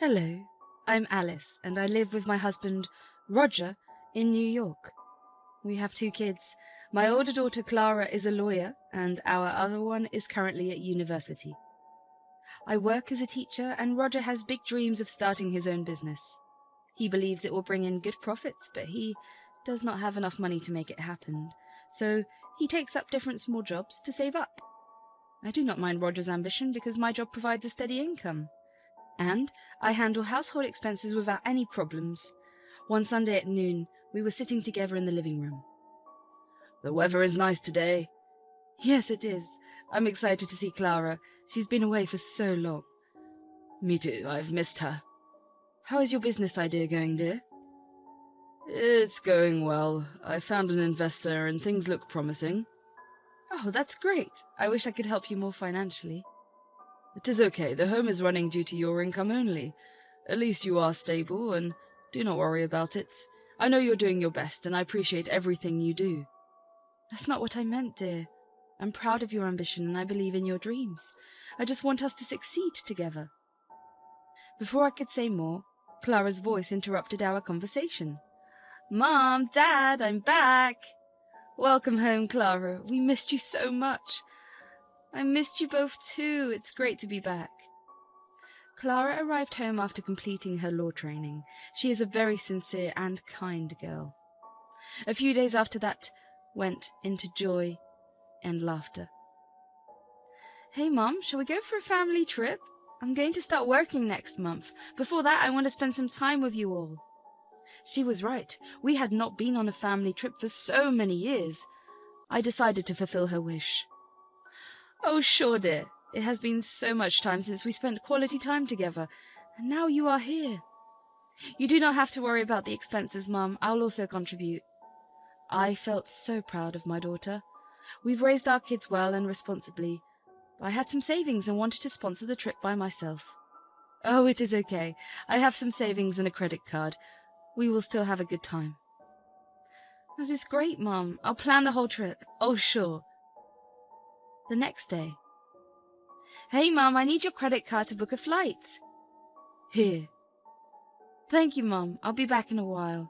Hello, I'm Alice, and I live with my husband, Roger, in New York. We have 2 kids. My older daughter, Clara, is a lawyer, and our other one is currently at university. I work as a teacher, and Roger has big dreams of starting his own business. He believes it will bring in good profits, but he does not have enough money to make it happen, so he takes up different small jobs to save up. I do not mind Roger's ambition because my job provides a steady income. And I handle household expenses without any problems. One Sunday at noon, we were sitting together in the living room. The weather is nice today. Yes, it is. I'm excited to see Clara. She's been away for so long. Me too, I've missed her. How is your business idea going, dear? It's going well. I found an investor and things look promising. Oh, that's great. I wish I could help you more financially. It is okay. The home is running due to your income only. At least you are stable, and do not worry about it. I know you're doing your best, and I appreciate everything you do. That's not what I meant, dear. I'm proud of your ambition, and I believe in your dreams. I just want us to succeed together. Before I could say more, Clara's voice interrupted our conversation. Mom, Dad, I'm back. Welcome home, Clara. We missed you so much. I missed you both too. It's great to be back. Clara arrived home after completing her law training. She is a very sincere and kind girl. A few days after that went into joy and laughter. Hey, Mom, shall we go for a family trip? I'm going to start working next month. Before that, I want to spend some time with you all. She was right. We had not been on a family trip for so many years. I decided to fulfill her wish. Oh, sure, dear. It has been so much time since we spent quality time together, and now you are here. You do not have to worry about the expenses, Mum. I'll also contribute. I felt so proud of my daughter. We've raised our kids well and responsibly. I had some savings and wanted to sponsor the trip by myself. Oh, it is okay. I have some savings and a credit card. We will still have a good time. That is great, Mum. I'll plan the whole trip. Oh, sure. The next day. Hey, Mum, I need your credit card to book a flight. Here. Thank you, Mum. I'll be back in a while.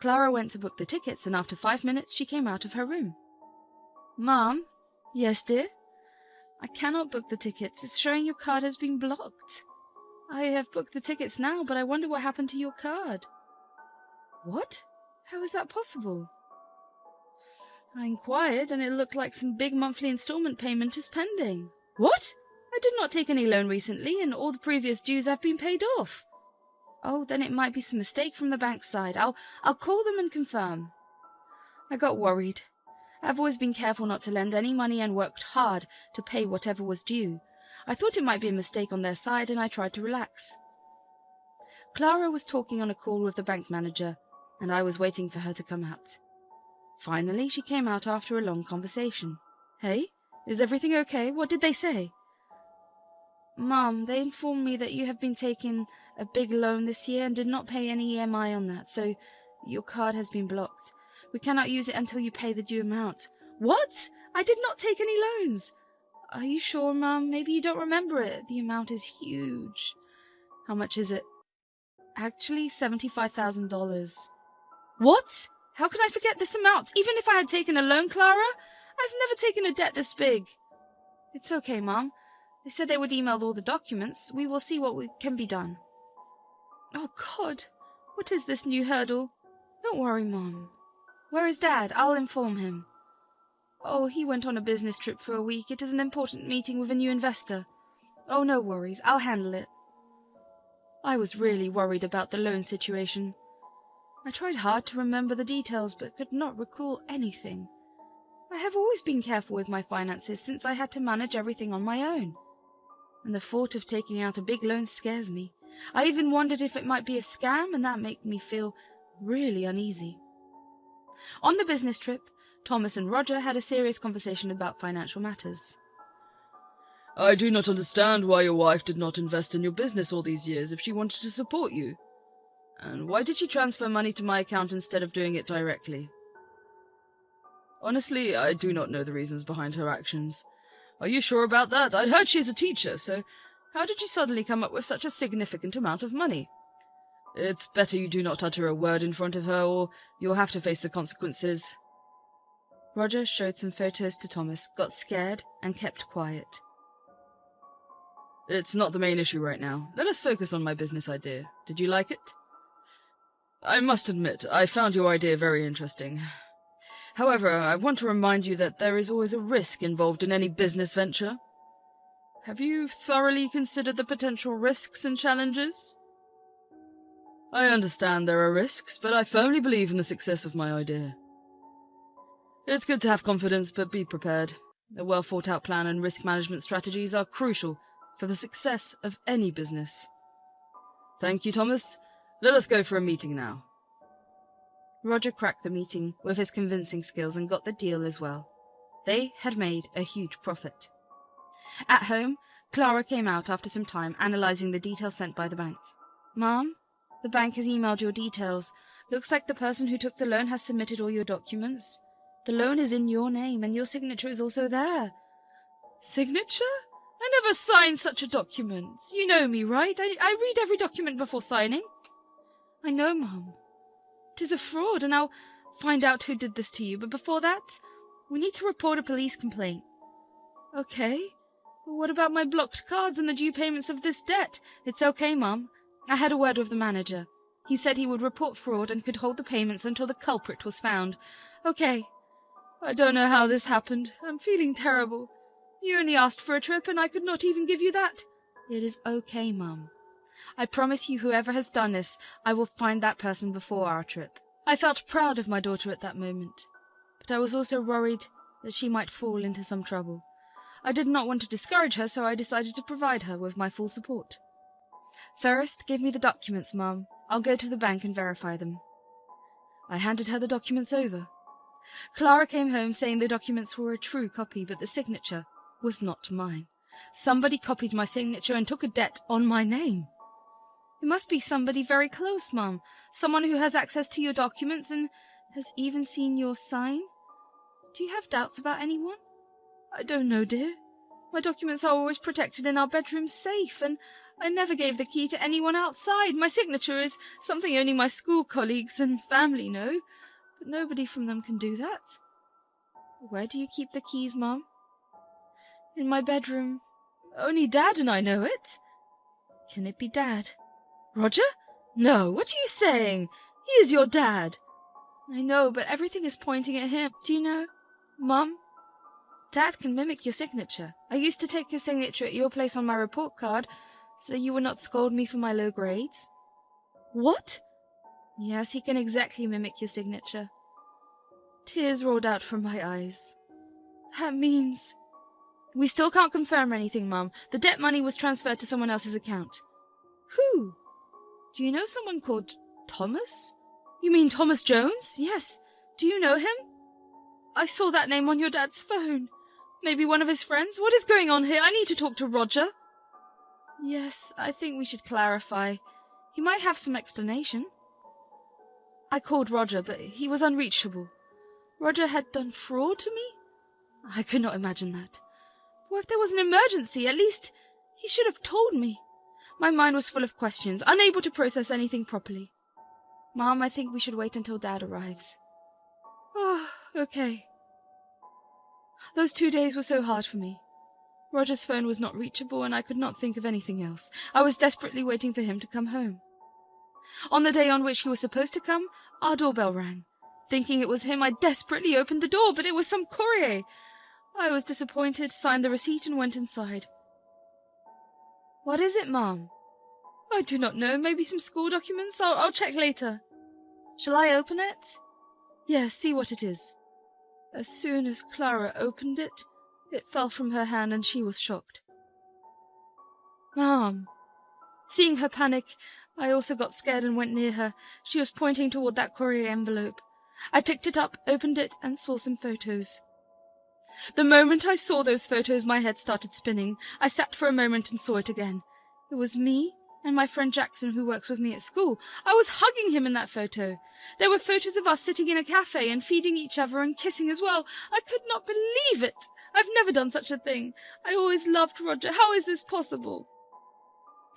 Clara went to book the tickets, and after 5 minutes she came out of her room. Mum? Yes, dear? I cannot book the tickets. It's showing your card has been blocked. I have booked the tickets now, but I wonder what happened to your card. What? How is that possible? I inquired, and it looked like some big monthly installment payment is pending. What? I did not take any loan recently, and all the previous dues have been paid off. Oh, then it might be some mistake from the bank's side. I'll call them and confirm. I got worried. I've always been careful not to lend any money and worked hard to pay whatever was due. I thought it might be a mistake on their side, and I tried to relax. Clara was talking on a call with the bank manager, and I was waiting for her to come out. Finally, she came out after a long conversation. Hey, is everything okay? What did they say? Mum, they informed me that you have been taking a big loan this year and did not pay any EMI on that, so your card has been blocked. We cannot use it until you pay the due amount. What? I did not take any loans. Are you sure, Mum? Maybe you don't remember it. The amount is huge. How much is it? Actually, $75,000. What? How can I forget this amount? Even if I had taken a loan, Clara? I've never taken a debt this big. It's okay, Mum. They said they would email all the documents. We will see what can be done. Oh, God. What is this new hurdle? Don't worry, Mum. Where is Dad? I'll inform him. Oh, he went on a business trip for a week. It is an important meeting with a new investor. Oh, no worries. I'll handle it. I was really worried about the loan situation. I tried hard to remember the details, but could not recall anything. I have always been careful with my finances since I had to manage everything on my own. And the thought of taking out a big loan scares me. I even wondered if it might be a scam, and that made me feel really uneasy. On the business trip, Thomas and Roger had a serious conversation about financial matters. I do not understand why your wife did not invest in your business all these years if she wanted to support you. And why did she transfer money to my account instead of doing it directly? Honestly, I do not know the reasons behind her actions. Are you sure about that? I'd heard she's a teacher, so How did you suddenly come up with such a significant amount of money? It's better you do not utter a word in front of her, or you'll have to face the consequences. Roger showed some photos to Thomas, got scared, and kept quiet. It's not the main issue right now. Let us focus on my business idea. Did you like it? I must admit, I found your idea very interesting. However, I want to remind you that there is always a risk involved in any business venture. Have you thoroughly considered the potential risks and challenges? I understand there are risks, but I firmly believe in the success of my idea. It's good to have confidence, but be prepared. A well-thought-out plan and risk management strategies are crucial for the success of any business. Thank you, Thomas. Let us go for a meeting now. Roger cracked the meeting with his convincing skills and got the deal as well. They had made a huge profit. At home, Clara came out after some time analyzing the details sent by the bank. Mom, the bank has emailed your details. Looks like the person who took the loan has submitted all your documents. The loan is in your name and your signature is also there. Signature? I never signed such a document. You know me, right? I read every document before signing. I know, Mom. 'Tis a fraud, and I'll find out who did this to you. But before that, we need to report a police complaint. Okay. But what about my blocked cards and the due payments of this debt? It's okay, Mom. I had a word with the manager. He said he would report fraud and could hold the payments until the culprit was found. Okay. I don't know how this happened. I'm feeling terrible. You only asked for a trip, and I could not even give you that. It is okay, Mum. I promise you whoever has done this, I will find that person before our trip. I felt proud of my daughter at that moment, but I was also worried that she might fall into some trouble. I did not want to discourage her, so I decided to provide her with my full support. First, give me the documents, Mum. I'll go to the bank and verify them. I handed her the documents over. Clara came home saying the documents were a true copy, but the signature was not mine. Somebody copied my signature and took a debt on my name. It must be somebody very close, Mum. Someone who has access to your documents and has even seen your sign. Do you have doubts about anyone? I don't know, dear. My documents are always protected in our bedroom safe, and I never gave the key to anyone outside. My signature is something only my school colleagues and family know, but nobody from them can do that. Where do you keep the keys, Mum? In my bedroom. Only Dad and I know it. Can it be Dad? Roger? No, what are you saying? He is your dad. I know, but everything is pointing at him. Do you know, Mum? Dad can mimic your signature. I used to take his signature at your place on my report card so that you would not scold me for my low grades. What? Yes, he can exactly mimic your signature. Tears rolled out from my eyes. That means... We still can't confirm anything, Mum. The debt money was transferred to someone else's account. Who? Do you know someone called Thomas? You mean Thomas Jones? Yes. Do you know him? I saw that name on your dad's phone. Maybe one of his friends? What is going on here? I need to talk to Roger. Yes, I think we should clarify. He might have some explanation. I called Roger, but he was unreachable. Roger had done fraud to me? I could not imagine that. What if there was an emergency? At least he should have told me. My mind was full of questions, unable to process anything properly. Mom, I think we should wait until Dad arrives. Oh, okay. Those 2 days were so hard for me. Roger's phone was not reachable, and I could not think of anything else. I was desperately waiting for him to come home. On the day on which he was supposed to come, our doorbell rang. Thinking it was him, I desperately opened the door, but it was some courier. I was disappointed, signed the receipt, and went inside. What is it, Mom? I do not know. Maybe some school documents? I'll check later. Shall I open it? Yes, see what it is. As soon as Clara opened it, it fell from her hand and she was shocked. Mom. Seeing her panic, I also got scared and went near her. She was pointing toward that courier envelope. I picked it up, opened it, and saw some photos. The moment I saw those photos, my head started spinning. I sat for a moment and saw it again. It was me and my friend Jackson, who works with me at school. I was hugging him in that photo. There were photos of us sitting in a cafe and feeding each other and kissing as well. I could not believe it. I've never done such a thing. I always loved Roger. How is this possible?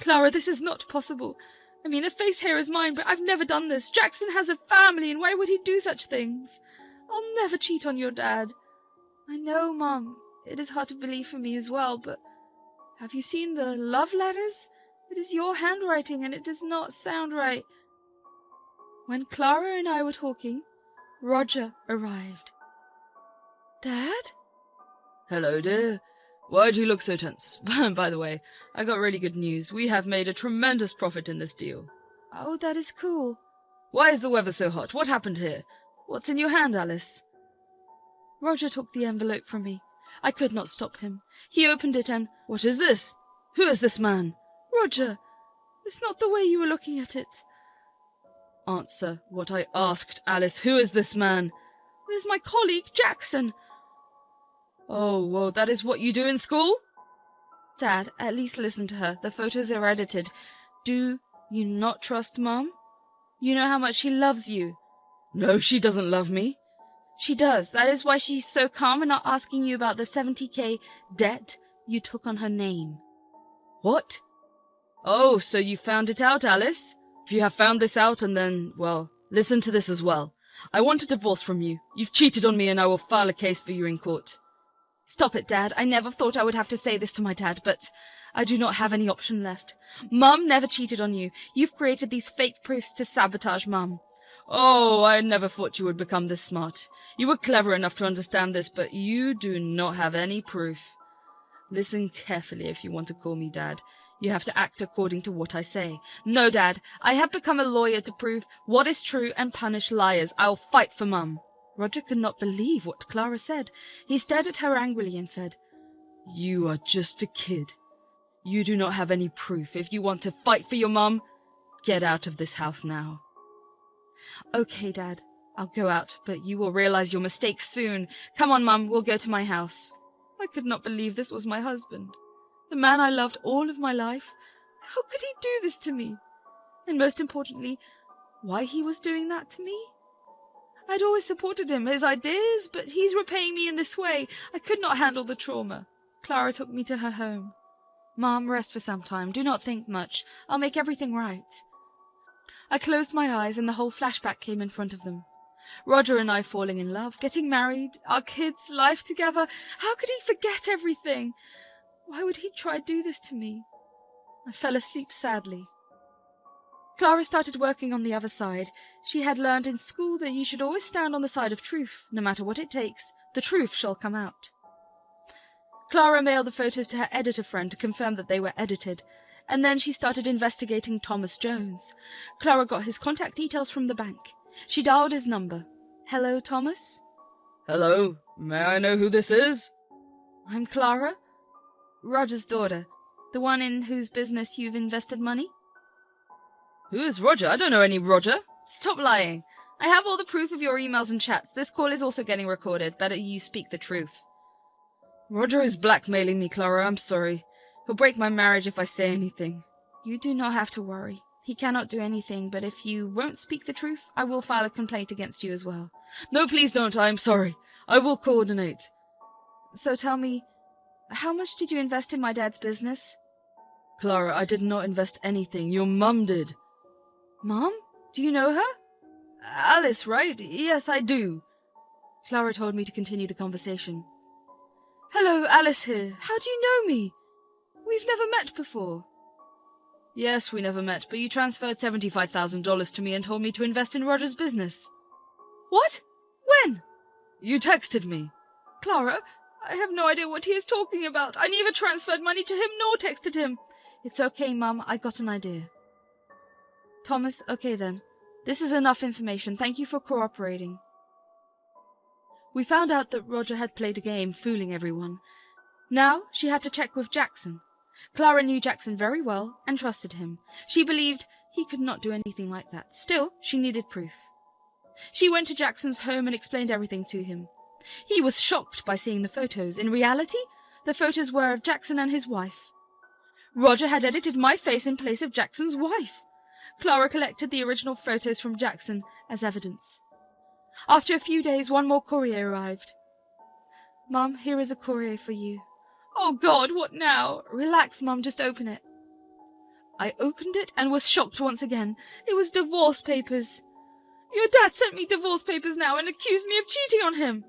Clara, this is not possible. I mean, the face here is mine, but I've never done this. Jackson has a family, and why would he do such things? I'll never cheat on your dad. I know, Mum. It is hard to believe for me as well, but have you seen the love letters? It is your handwriting, and it does not sound right. When Clara and I were talking, Roger arrived. Dad? Hello, dear. Why do you look so tense? By the way, I got really good news. We have made a tremendous profit in this deal. Oh, that is cool. Why is the weather so hot? What happened here? What's in your hand, Alice? Roger took the envelope from me. I could not stop him. He opened it and... What is this? Who is this man? Roger, it's not the way you were looking at it. Answer what I asked, Alice. Who is this man? It is my colleague, Jackson. Oh, well, that is what you do in school? Dad, at least listen to her. The photos are edited. Do you not trust Mum? You know how much she loves you. No, she doesn't love me. She does. That is why she's so calm and not asking you about the 70K debt you took on her name. What? Oh, so you found it out, Alice? If you have found this out and then, well, listen to this as well. I want a divorce from you. You've cheated on me and I will file a case for you in court. Stop it, Dad. I never thought I would have to say this to my dad, but I do not have any option left. Mum never cheated on you. You've created these fake proofs to sabotage Mum. Oh, I never thought you would become this smart. You were clever enough to understand this, but you do not have any proof. Listen carefully if you want to call me Dad. You have to act according to what I say. No, Dad. I have become a lawyer to prove what is true and punish liars. I'll fight for Mum. Roger could not believe what Clara said. He stared at her angrily and said, You are just a kid. You do not have any proof. If you want to fight for your mum, get out of this house now. Okay, Dad. I'll go out, but you will realize your mistake soon. Come on, Mum. We'll go to my house. I could not believe this was my husband. The man I loved all of my life. How could he do this to me? And most importantly, why he was doing that to me? I'd always supported him, his ideas, but he's repaying me in this way. I could not handle the trauma. Clara took me to her home. Mom, rest for some time. Do not think much. I'll make everything right. I closed my eyes and the whole flashback came in front of them. Roger and I falling in love, getting married, our kids, life together. How could he forget everything? Why would he try to do this to me? I fell asleep sadly. Clara started working on the other side. She had learned in school that you should always stand on the side of truth. No matter what it takes, the truth shall come out. Clara mailed the photos to her editor friend to confirm that they were edited, and then she started investigating Thomas Jones. Clara got his contact details from the bank. She dialed his number. Hello, Thomas? Hello. May I know who this is? I'm Clara. Roger's daughter. The one in whose business you've invested money? Who is Roger? I don't know any Roger. Stop lying. I have all the proof of your emails and chats. This call is also getting recorded. Better you speak the truth. Roger is blackmailing me, Clara. I'm sorry. He'll break my marriage if I say anything. You do not have to worry. He cannot do anything, but if you won't speak the truth, I will file a complaint against you as well. No, please don't. I'm sorry. I will coordinate. So tell me, how much did you invest in my dad's business? Clara, I did not invest anything. Your mum did. Mom? Do you know her? Alice, right? Yes, I do. Clara told me to continue the conversation. Hello, Alice here. How do you know me? We've never met before. Yes, we never met, but you transferred $75,000 to me and told me to invest in Roger's business. What? When? You texted me. Clara, I have no idea what he is talking about. I neither transferred money to him nor texted him. It's okay, Mum. I got an idea. Thomas, okay then. This is enough information. Thank you for cooperating. We found out that Roger had played a game, fooling everyone. Now she had to check with Jackson. Clara knew Jackson very well and trusted him. She believed he could not do anything like that. Still, she needed proof. She went to Jackson's home and explained everything to him. He was shocked by seeing the photos. In reality, the photos were of Jackson and his wife. Roger had edited my face in place of Jackson's wife. Clara collected the original photos from Jackson as evidence. After a few days, one more courier arrived. Mum, here is a courier for you. Oh, God, what now? Relax, Mum, just open it. I opened it and was shocked once again. It was divorce papers. Your dad sent me divorce papers now and accused me of cheating on him.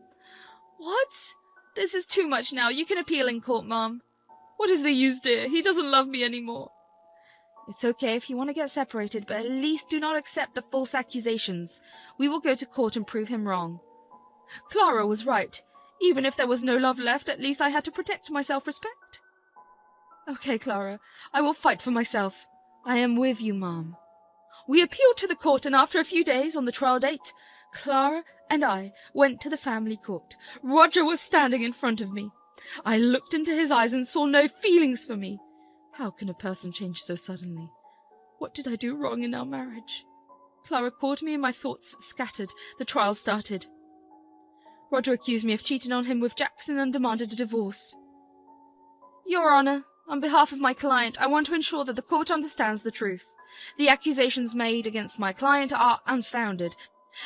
What? This is too much now. You can appeal in court, Mom. What is the use, dear? He doesn't love me anymore. It's okay if you want to get separated, but at least do not accept the false accusations. We will go to court and prove him wrong. Clara was right. Even if there was no love left, at least I had to protect my self-respect. Okay, Clara, I will fight for myself. I am with you, Mom. We appealed to the court, and after a few days, on the trial date, Clara and I went to the family court. Roger was standing in front of me. I looked into his eyes and saw no feelings for me. How can a person change so suddenly? What did I do wrong in our marriage? Clara called me and my thoughts scattered. The trial started. Roger accused me of cheating on him with Jackson and demanded a divorce. Your Honor, on behalf of my client, I want to ensure that the court understands the truth. The accusations made against my client are unfounded,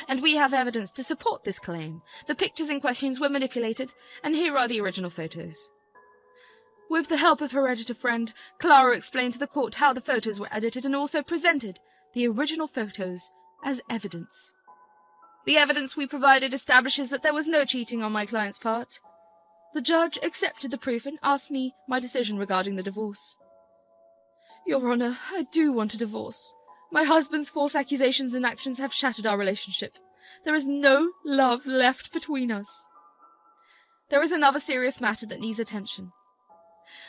and we have evidence to support this claim. The pictures in question were manipulated, and here are the original photos. With the help of her editor friend, Clara explained to the court how the photos were edited and also presented the original photos as evidence. The evidence we provided establishes that there was no cheating on my client's part. The judge accepted the proof and asked me my decision regarding the divorce. Your Honor, I do want a divorce. My husband's false accusations and actions have shattered our relationship. There is no love left between us. There is another serious matter that needs attention.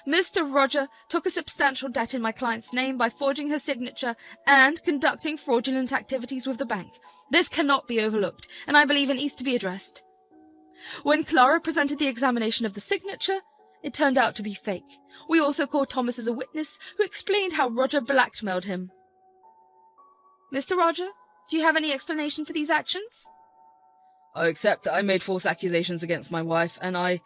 Mr. Roger took a substantial debt in my client's name by forging her signature and conducting fraudulent activities with the bank. This cannot be overlooked, and I believe it needs to be addressed. When Clara presented the examination of the signature, it turned out to be fake. We also called Thomas as a witness, who explained how Roger blackmailed him. Mr. Roger, do you have any explanation for these actions? I accept that I made false accusations against my wife, and I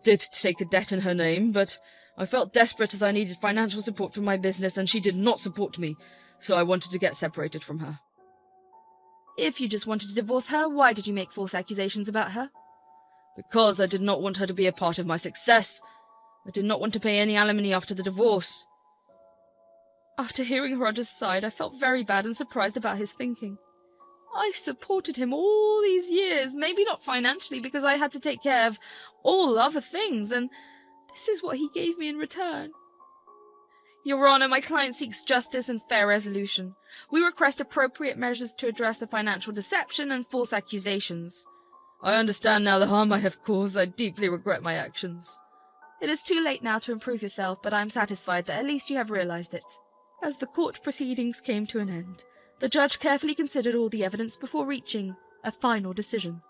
did take a debt in her name, but I felt desperate as I needed financial support for my business, and she did not support me, so I wanted to get separated from her. If you just wanted to divorce her, why did you make false accusations about her? Because I did not want her to be a part of my success. I did not want to pay any alimony after the divorce. After hearing Roger's side, I felt very bad and surprised about his thinking. I supported him all these years, maybe not financially because I had to take care of all other things, and this is what he gave me in return. Your Honor, my client seeks justice and fair resolution. We request appropriate measures to address the financial deception and false accusations. I understand now the harm I have caused. I deeply regret my actions. It is too late now to improve yourself, but I am satisfied that at least you have realized it. As the court proceedings came to an end, the judge carefully considered all the evidence before reaching a final decision.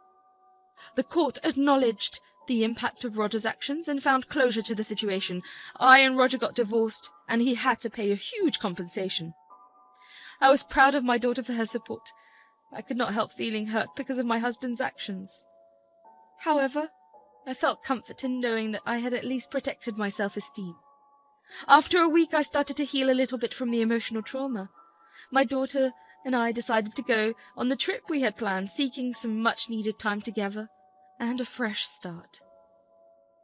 The court acknowledged the impact of Roger's actions and found closure to the situation. I and Roger got divorced, and he had to pay a huge compensation. I was proud of my daughter for her support. I could not help feeling hurt because of my husband's actions. However, I felt comfort in knowing that I had at least protected my self-esteem. After a week, I started to heal a little bit from the emotional trauma. My daughter and I decided to go on the trip we had planned, seeking some much-needed time together and a fresh start.